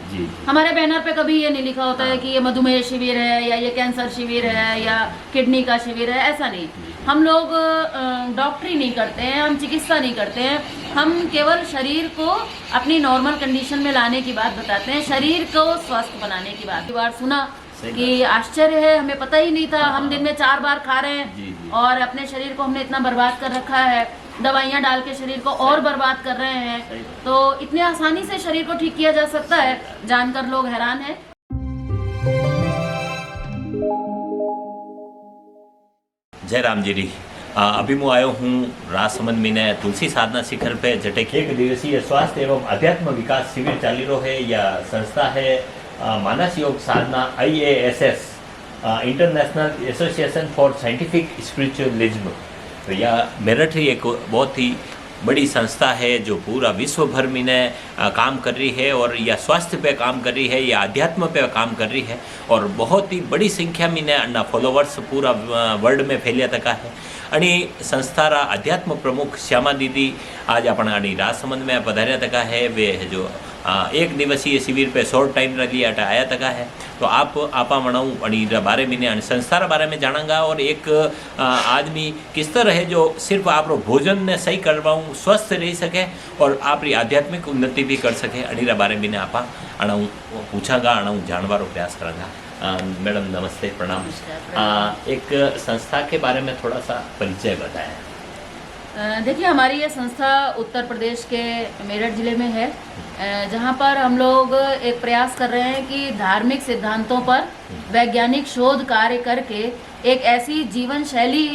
जी। हमारे बैनर पे कभी ये नहीं लिखा होता है कि ये मधुमेह शिविर है या ये कैंसर शिविर है या किडनी का शिविर है, ऐसा नहीं। हम लोग डॉक्टरी नहीं करते हैं, हम चिकित्सा नहीं करते हैं, हम केवल शरीर को अपनी नॉर्मल कंडीशन में लाने की बात बताते हैं, शरीर को स्वस्थ बनाने की बात। बार सुना कि आश्चर्य है, हमें पता ही नहीं था। हम दिन में 4 बार खा रहे हैं और अपने शरीर को हमने इतना बर्बाद कर रखा है, दवाइयाँ डाल के शरीर को और बर्बाद कर रहे हैं। तो इतने आसानी से शरीर को ठीक किया जा सकता है, जानकर लोग हैरान हैं। जय राम जी री। अभी मैं आयो हूँ राजसमंद में तुलसी साधना शिखर पे जटे 1 दिवसीय स्वास्थ्य एवं अध्यात्म विकास शिविर चाली रो है। यह संस्था है मानस योग साधना IASS international association for scientific spiritualism. तो यह मेरठ ही एक बहुत ही बड़ी संस्था है जो पूरा विश्व भर में काम कर रही है और यह स्वास्थ्य पे काम कर रही है, यह अध्यात्म पे काम कर रही है और बहुत ही बड़ी संख्या में अन्ना फॉलोवर्स पूरा वर्ल्ड में फैलिया तका है। आणि संस्थारा अध्यात्म प्रमुख श्यामा दीदी आज अपना राजसमंद में पधारिया तका है। वे जो 1 दिवसीय शिविर पे शॉर्ट टाइम रही अटा आया तका है। तो आपा मनाऊँ अड़ी बारे में संस्थार बारे में जानांगा और एक आदमी किस तरह है जो सिर्फ आप भोजन ने सही करवाऊँ, स्वस्थ रह सके और आपकी आध्यात्मिक उन्नति भी कर सके। अड़ी बारे में आपा अणाऊँ पूछागा, अणाऊँ जानवारो प्रयास करूँगा। मैडम नमस्ते, प्रणाम। एक संस्था के बारे में थोड़ा सा परिचय बताएं। देखिए, हमारी ये संस्था उत्तर प्रदेश के मेरठ जिले में है, जहाँ पर हम लोग एक प्रयास कर रहे हैं कि धार्मिक सिद्धांतों पर वैज्ञानिक शोध कार्य करके एक ऐसी जीवन शैली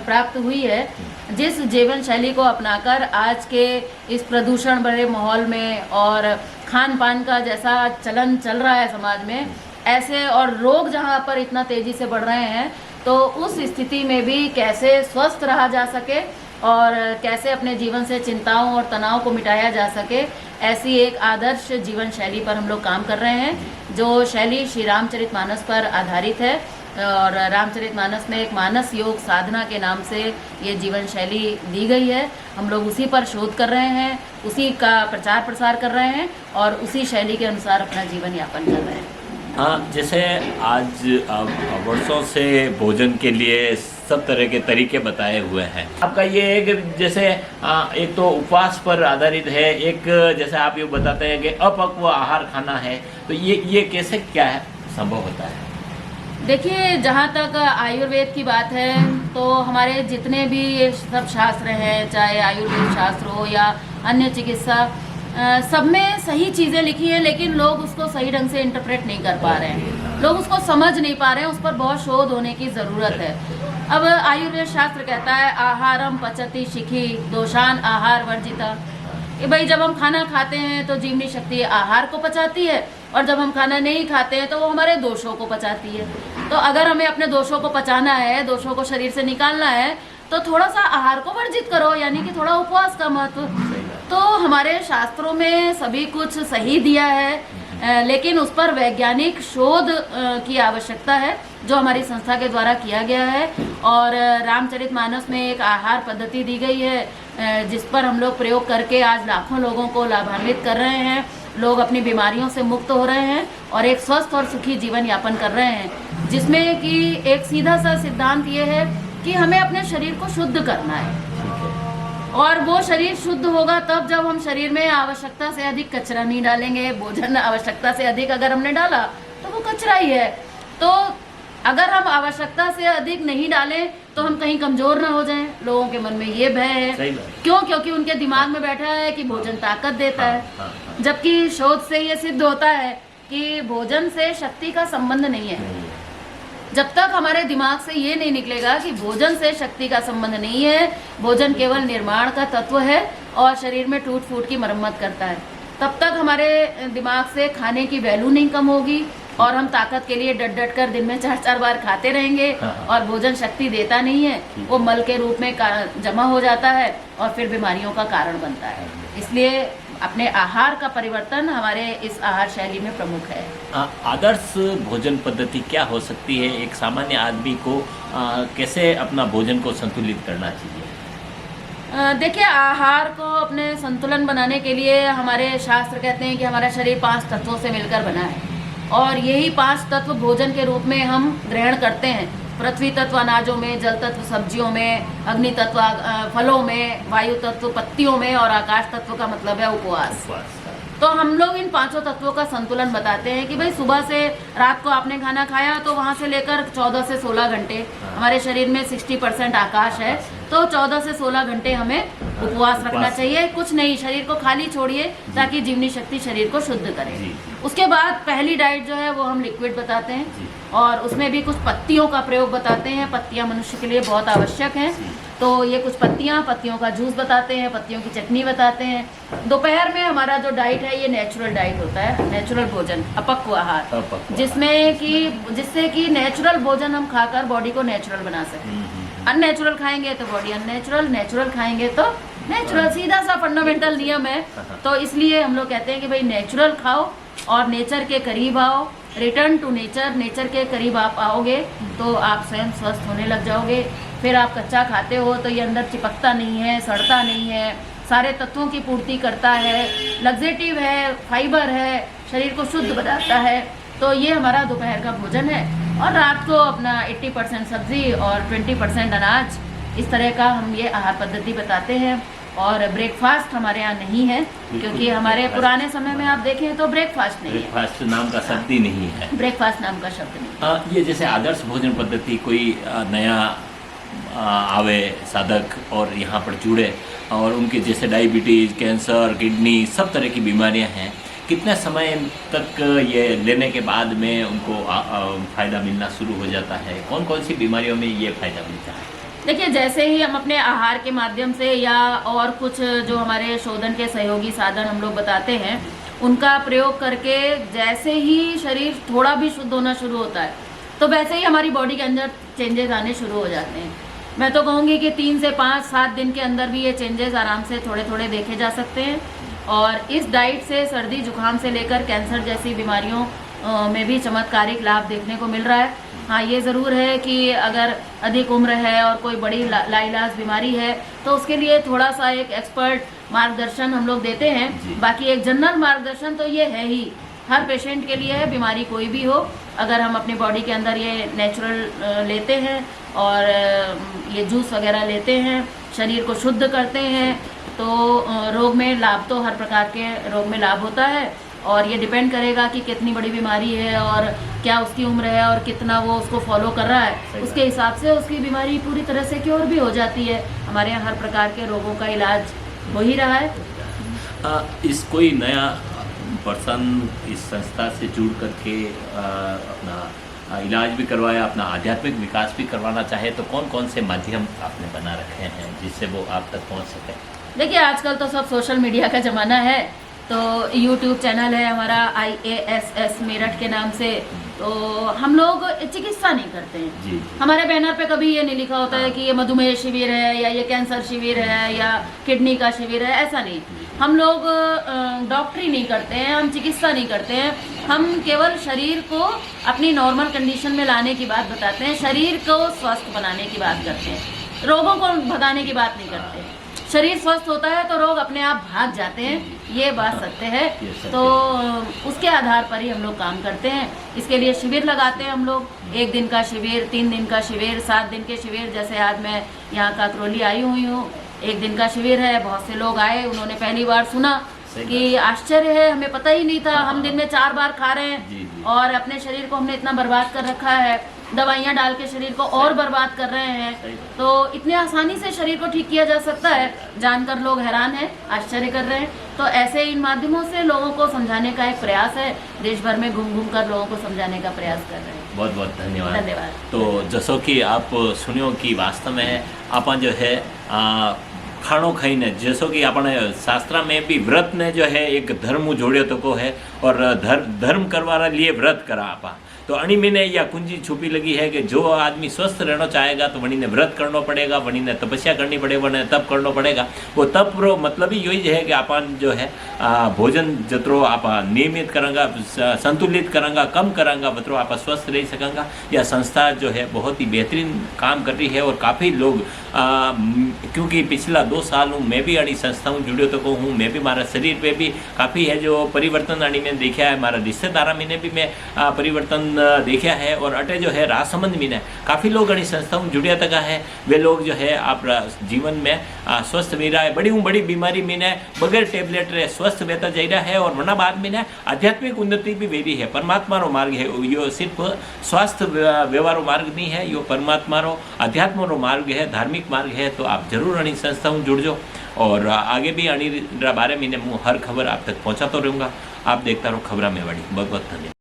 प्राप्त हुई है जिस जीवन शैली को अपनाकर आज के इस प्रदूषण भरे माहौल में और खान पान का जैसा चलन चल रहा है समाज में, ऐसे और रोग जहाँ पर इतना तेज़ी से बढ़ रहे हैं, तो उस स्थिति में भी कैसे स्वस्थ रहा जा सके और कैसे अपने जीवन से चिंताओं और तनाव को मिटाया जा सके, ऐसी एक आदर्श जीवन शैली पर हम लोग काम कर रहे हैं, जो शैली श्री रामचरितमानस पर आधारित है। और रामचरितमानस में एक मानस योग साधना के नाम से ये जीवन शैली दी गई है। हम लोग उसी पर शोध कर रहे हैं, उसी का प्रचार प्रसार कर रहे हैं और उसी शैली के अनुसार अपना जीवन यापन कर रहे हैं। हाँ, जैसे आज वर्षों से भोजन के लिए सब तरह के तरीके बताए हुए हैं। आपका ये एक जैसे एक तो उपवास पर आधारित है, एक जैसे आप ये बताते हैं कि अपक्व आहार खाना है, तो ये कैसे क्या है संभव होता है? देखिए, जहाँ तक आयुर्वेद की बात है तो हमारे जितने भी ये सब शास्त्र हैं, चाहे आयुर्वेद शास्त्र हो या अन्य चिकित्सा, सब में सही चीज़ें लिखी हैं, लेकिन लोग उसको सही ढंग से इंटरप्रेट नहीं कर पा रहे हैं, लोग उसको समझ नहीं पा रहे हैं, उस पर बहुत शोध होने की ज़रूरत है। अब आयुर्वेद शास्त्र कहता है आहारम पचति शिखी दोषान आहार वर्जिता, कि भाई जब हम खाना खाते हैं तो जीवनी शक्ति आहार को पचाती है और जब हम खाना नहीं खाते हैं तो वो हमारे दोषों को पचाती है। तो अगर हमें अपने दोषों को पचाना है, दोषों को शरीर से निकालना है, तो थोड़ा सा आहार को वर्जित करो, यानी कि थोड़ा उपवास का महत्व। तो हमारे शास्त्रों में सभी कुछ सही दिया है, लेकिन उस पर वैज्ञानिक शोध की आवश्यकता है, जो हमारी संस्था के द्वारा किया गया है। और रामचरितमानस में एक आहार पद्धति दी गई है जिस पर हम लोग प्रयोग करके आज लाखों लोगों को लाभान्वित कर रहे हैं। लोग अपनी बीमारियों से मुक्त हो रहे हैं और एक स्वस्थ और सुखी जीवन यापन कर रहे हैं, जिसमें कि एक सीधा सा सिद्धांत ये है कि हमें अपने शरीर को शुद्ध करना है। और वो शरीर शुद्ध होगा तब जब हम शरीर में आवश्यकता से अधिक कचरा नहीं डालेंगे। भोजन आवश्यकता से अधिक अगर हमने डाला तो वो कचरा ही है। तो अगर हम आवश्यकता से अधिक नहीं डालें तो हम कहीं कमजोर ना हो जाएं। लोगों के मन में ये भय है, क्यों? क्योंकि उनके दिमाग में बैठा है कि भोजन ताकत देता है, जबकि शोध से ये सिद्ध होता है कि भोजन से शक्ति का संबंध नहीं है। जब तक हमारे दिमाग से ये नहीं निकलेगा कि भोजन से शक्ति का संबंध नहीं है, भोजन केवल निर्माण का तत्व है और शरीर में टूट फूट की मरम्मत करता है, तब तक हमारे दिमाग से खाने की वैल्यू नहीं कम होगी और हम ताकत के लिए डट डट कर दिन में 4-4 बार खाते रहेंगे और भोजन शक्ति देता नहीं है, वो मल के रूप में जमा हो जाता है और फिर बीमारियों का कारण बनता है। इसलिए अपने आहार का परिवर्तन हमारे इस आहार शैली में प्रमुख है। आदर्श भोजन पद्धति क्या हो सकती है? एक सामान्य आदमी को कैसे अपना भोजन को संतुलित करना चाहिए? देखिए, आहार को अपने संतुलन बनाने के लिए हमारे शास्त्र कहते हैं कि हमारा शरीर 5 तत्वों से मिलकर बना है और यही 5 तत्व भोजन के रूप में हम ग्रहण करते हैं। पृथ्वी तत्व अनाजों में, जल तत्व सब्जियों में, अग्नि तत्व फलों में, वायु तत्व पत्तियों में और आकाश तत्व का मतलब है उपवास। तो हम लोग इन 5 तत्वों का संतुलन बताते हैं कि भाई सुबह से रात को आपने खाना खाया तो वहाँ से लेकर 14 से 16 घंटे, हमारे शरीर में 60% आकाश है, तो 14 से 16 घंटे हमें उपवास रखना चाहिए। कुछ नहीं, शरीर को खाली छोड़िए ताकि जीवनी शक्ति शरीर को शुद्ध करे। उसके बाद पहली डाइट जो है वो हम लिक्विड बताते हैं और उसमें भी कुछ पत्तियों का प्रयोग बताते हैं। पत्तियां मनुष्य के लिए बहुत आवश्यक हैं, तो ये कुछ पत्तियों का जूस बताते हैं, पत्तियों की चटनी बताते हैं। दोपहर में हमारा जो डाइट है ये नेचुरल डाइट होता है, नेचुरल भोजन, अपक्व आहार, जिससे कि नेचुरल भोजन हम खाकर बॉडी को नेचुरल बना सकें। अननेचुरल खाएंगे तो बॉडी अननेचुरल, नेचुरल खाएंगे तो नेचुरल, सीधा सा फंडामेंटल नियम है। तो इसलिए हम लोग कहते हैं कि भाई नेचुरल खाओ और नेचर के करीब आओ, रिटर्न टू नेचर। नेचर के करीब आप आओगे तो आप स्वयं स्वस्थ होने लग जाओगे। फिर आप कच्चा खाते हो तो ये अंदर चिपकता नहीं है, सड़ता नहीं है, सारे तत्वों की पूर्ति करता है, लग्जेटिव है, फाइबर है, शरीर को शुद्ध बनाता है। तो ये हमारा दोपहर का भोजन है और रात को अपना 80% सब्जी और 20% अनाज, इस तरह का हम ये आहार पद्धति बताते हैं। और ब्रेकफास्ट हमारे यहाँ नहीं है क्योंकि हमारे पुराने समय में आप देखें तो ब्रेकफास्ट नहीं है, ब्रेकफास्ट नाम का शब्द ही नहीं है, ब्रेकफास्ट नाम का शब्द नहीं। ये जैसे आदर्श भोजन पद्धति कोई नया आवे साधक और यहाँ पर जुड़े और उनके जैसे डायबिटीज़, कैंसर, किडनी, सब तरह की बीमारियाँ हैं, कितने समय तक ये लेने के बाद में उनको फ़ायदा मिलना शुरू हो जाता है? कौन कौन सी बीमारियों में ये फ़ायदा मिलता है? देखिए, जैसे ही हम अपने आहार के माध्यम से या और कुछ जो हमारे शोधन के सहयोगी साधन हम लोग बताते हैं उनका प्रयोग करके जैसे ही शरीर थोड़ा भी शुद्ध होना शुरू होता है तो वैसे ही हमारी बॉडी के अंदर चेंजेस आने शुरू हो जाते हैं। मैं तो कहूँगी कि 3 से 5-7 दिन के अंदर भी ये चेंजेस आराम से थोड़े थोड़े देखे जा सकते हैं। और इस डाइट से सर्दी जुकाम से लेकर कैंसर जैसी बीमारियों में भी चमत्कारिक लाभ देखने को मिल रहा है। हाँ, ये ज़रूर है कि अगर अधिक उम्र है और कोई बड़ी लाइलाज बीमारी है तो उसके लिए थोड़ा सा एक एक्सपर्ट मार्गदर्शन हम लोग देते हैं। बाकी एक जनरल मार्गदर्शन तो ये है ही, हर पेशेंट के लिए है, बीमारी कोई भी हो, अगर हम अपनी बॉडी के अंदर ये नेचुरल लेते हैं और ये जूस वगैरह लेते हैं, शरीर को शुद्ध करते हैं तो रोग में लाभ, तो हर प्रकार के रोग में लाभ होता है। और ये डिपेंड करेगा कि कितनी बड़ी बीमारी है और क्या उसकी उम्र है और कितना वो उसको फॉलो कर रहा है, उसके हिसाब से उसकी बीमारी पूरी तरह से क्योर भी हो जाती है। हमारे यहाँ हर प्रकार के रोगों का इलाज हो ही रहा है। इस कोई नया पर्सन इस संस्था से जुड़ करके अपना इलाज भी करवाया, अपना आध्यात्मिक विकास भी करवाना चाहे तो कौन कौन से माध्यम आपने बना रखे हैं जिससे वो आप तक पहुँच सके? देखिए, आजकल तो सब सोशल मीडिया का ज़माना है, तो यूट्यूब चैनल है हमारा IASS मेरठ के नाम से। तो हम लोग चिकित्सा नहीं करते हैं जी। हमारे बैनर पे कभी ये नहीं लिखा होता है कि ये मधुमेह शिविर है या ये कैंसर शिविर है या किडनी का शिविर है, ऐसा नहीं। हम लोग डॉक्टरी नहीं करते हैं, हम चिकित्सा नहीं करते हैं, हम केवल शरीर को अपनी नॉर्मल कंडीशन में लाने की बात बताते हैं, शरीर को स्वस्थ बनाने की बात करते हैं, रोगों को भगाने की बात नहीं करते। शरीर स्वस्थ होता है तो रोग अपने आप भाग जाते हैं, ये बात सत्य है। तो उसके आधार पर ही हम लोग काम करते हैं। इसके लिए शिविर लगाते हैं हम लोग, 1 दिन का शिविर, 3 दिन का शिविर, 7 दिन के शिविर। जैसे आज मैं यहाँ काकरोली आई हुई हूँ, 1 दिन का शिविर है, बहुत से लोग आए, उन्होंने पहली बार सुना कि आश्चर्य है, हमें पता ही नहीं था, हम दिन में 4 बार खा रहे हैं और अपने शरीर को हमने इतना बर्बाद कर रखा है, दवाइयाँ डाल के शरीर को और बर्बाद कर रहे हैं। तो इतने आसानी से शरीर को ठीक किया जा सकता है, जानकर लोग हैरान हैं, आश्चर्य कर रहे हैं। तो ऐसे इन माध्यमों से लोगों को समझाने का एक प्रयास है, देश भर में घूम घूम कर लोगों को समझाने का प्रयास कर रहे हैं। बहुत बहुत धन्यवाद। धन्यवाद। तो जैसो कि आप सुनियो कि वास्तव में आप जो है खाणो खाईने, जैसो कि अपने शास्त्र में भी व्रत ने जो है एक धर्म जोड़ियो तो को है और धर्म करवा लिए व्रत करा आपा। तो अणी में ने या कुंजी छुपी लगी है कि जो आदमी स्वस्थ रहना चाहेगा तो वणी ने व्रत करना पड़ेगा, वणी ने तपस्या करनी पड़ेगी, वणी तप करना पड़ेगा। वो तप रो मतलब ही यही है कि अपन जो है भोजन जतरो आप नियमित करांगा, संतुलित करांगा, कम करांगा, बतरो आप स्वस्थ रह सकेंगा। यह संस्था जो है बहुत ही बेहतरीन काम कर रही है और काफ़ी लोग क्योंकि पिछला 2 साल हूँ मैं भी अड़ी संस्थाओं जुड़ो तो हूँ, मैं भी मारा शरीर पे भी काफ़ी है जो परिवर्तन अड़ी में देखा है, मारा रिश्तेदारा में भी मैं परिवर्तन देखा है। और अटे जो है राजसमंद में काफ़ी लोग अड़ी संस्थाओं जुड़िया तक है, वे लोग जो है आप जीवन में स्वस्थ भी रहा है, बड़ी बीमारी में बगैर टेबलेट रहे स्वस्थ बेहतर जा रहा है। और वरना बाद में आध्यात्मिक उन्नति भी वेरी है, परमात्मा रो मार्ग है, यो सिर्फ स्वास्थ्य व्यवहार मार्ग नहीं है, यो परमात्मा रो अध्यात्म रो मार्ग है, धार्मिक मार्ग है। तो आप जरूर अणी संस्थाओं जुड़जो और आगे भी अणी बारे में मैं हर खबर आप तक पहुँचाता रहूँगा। आप देखता रहो खबरा मेवाड़ी। बहुत बहुत धन्यवाद।